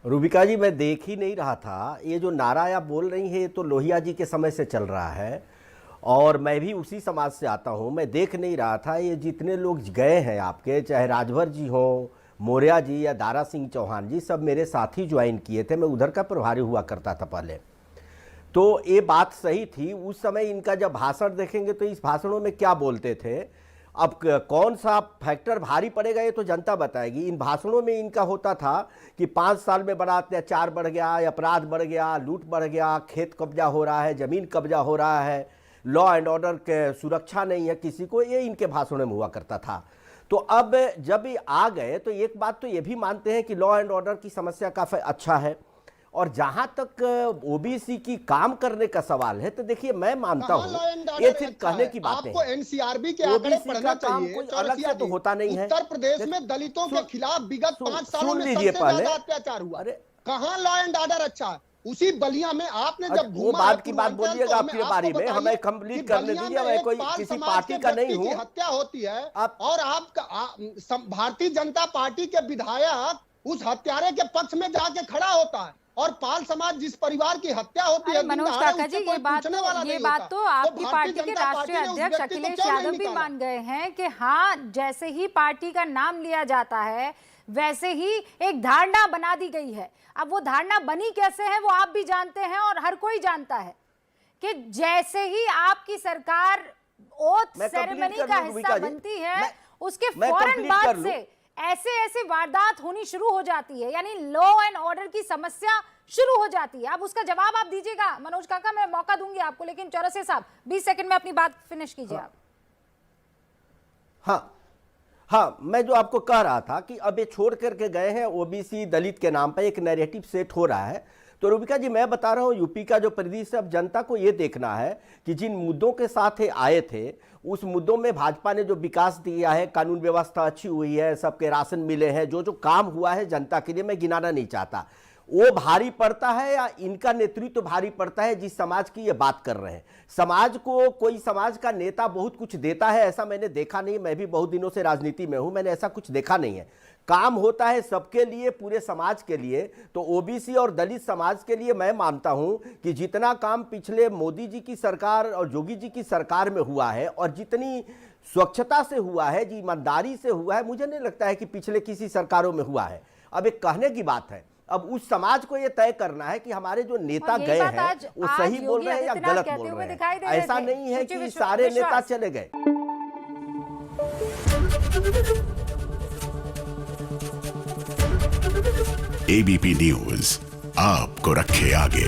रूबिका जी, मैं देख ही नहीं रहा था। ये जो नारा आप बोल रही है ये तो लोहिया जी के समय से चल रहा है और मैं भी उसी समाज से आता हूँ। मैं देख नहीं रहा था। ये जितने लोग गए हैं आपके, चाहे राजभर जी हो, मौर्या जी या दारा सिंह चौहान जी, सब मेरे साथी ज्वाइन किए थे। मैं उधर का प्रभारी हुआ करता था पहले। तो ये बात सही थी उस समय। इनका जब भाषण देखेंगे तो इस भाषणों में क्या बोलते थे, अब कौन सा फैक्टर भारी पड़ेगा ये तो जनता बताएगी। इन भाषणों में इनका होता था कि 5 साल में बड़ा अत्याचार बढ़ गया, अपराध बढ़ गया, लूट बढ़ गया, खेत कब्जा हो रहा है, जमीन कब्जा हो रहा है, लॉ एंड ऑर्डर के सुरक्षा नहीं है किसी को, ये इनके भाषणों में हुआ करता था। तो अब जब ये आ गए तो एक बात तो ये भी मानते हैं कि लॉ एंड ऑर्डर की समस्या काफ़ी अच्छा है। और जहां तक ओबीसी की काम करने का सवाल है तो देखिए, मैं मानता हूं ये सिर्फ कहने की बात है। आपको एनसीआरबी के आंकड़े पढ़ना चाहिए। कोई अलग से तो होता नहीं है। उत्तर प्रदेश में दलितों के खिलाफ विगत 5 सालों में सबसे ज्यादा अत्याचार हुआ। कहां लॉ एंड ऑर्डर अच्छा है? उसी बलिया में आपने जब वो बात की बात बोलिएगा अपने बारे में, हमें कंप्लीट करने दीजिए। मैं कोई किसी पार्टी का नहीं हूं। हत्या होती है और आपका भारतीय जनता पार्टी के विधायक उस हत्यारे के पक्ष में जाके खड़ा होता है और पाल समाज जिस परिवार की हत्या होती है, मनोज काका जी, ये बात तो आपकी पार्टी के राष्ट्रीय अध्यक्ष अखिलेश यादव भी मान गए हैं कि हाँ, जैसे ही पार्टी का नाम लिया जाता है वैसे ही एक धारणा बना दी गई है। अब वो धारणा बनी कैसे है वो आप भी जानते हैं और हर कोई जानता है कि जैसे ही आपकी सरकार ओथ सेरेमनी का हिस्सा बनती है उसके फौरन बाद से ऐसे वारदात होनी शुरू हो जाती है, यानी लॉ एंड ऑर्डर की समस्या शुरू हो जाती है। अब उसका जवाब आप दीजिएगा मनोज काका, मैं मौका दूंगी आपको, लेकिन चौरसिया साहब 20 सेकंड में अपनी बात फिनिश कीजिए आप। हाँ, मैं जो आपको कह रहा था कि अब ये छोड़ करके गए हैं ओबीसी दलित के नाम पर, एक नैरेटिव सेट हो रहा है। तो रूबिका जी, मैं बता रहा हूँ यूपी का जो परिदृश्य, अब जनता को ये देखना है कि जिन मुद्दों के साथ आए थे उस मुद्दों में भाजपा ने जो विकास दिया है, कानून व्यवस्था अच्छी हुई है, सबके राशन मिले हैं, जो जो काम हुआ है जनता के लिए, मैं गिनाना नहीं चाहता, वो भारी पड़ता है या इनका नेतृत्व भारी पड़ता है जिस समाज की ये बात कर रहे हैं। समाज को कोई समाज का नेता बहुत कुछ देता है ऐसा मैंने देखा नहीं। मैं भी बहुत दिनों से राजनीति में हूं, मैंने ऐसा कुछ देखा नहीं है। काम होता है सबके लिए, पूरे समाज के लिए। तो ओबीसी और दलित समाज के लिए मैं मानता हूं कि जितना काम पिछले मोदी जी की सरकार और योगी जी की सरकार में हुआ है और जितनी स्वच्छता से हुआ है, ईमानदारी से हुआ है, मुझे नहीं लगता है कि पिछले किसी सरकारों में हुआ है। अब एक कहने की बात है, अब उस समाज को यह तय करना है कि हमारे जो नेता गए हैं वो सही बोल रहे हैं या गलत बोल रहे हैं। ऐसा नहीं है कि सारे नेता चले गए। एबीपी न्यूज आपको रखे आगे।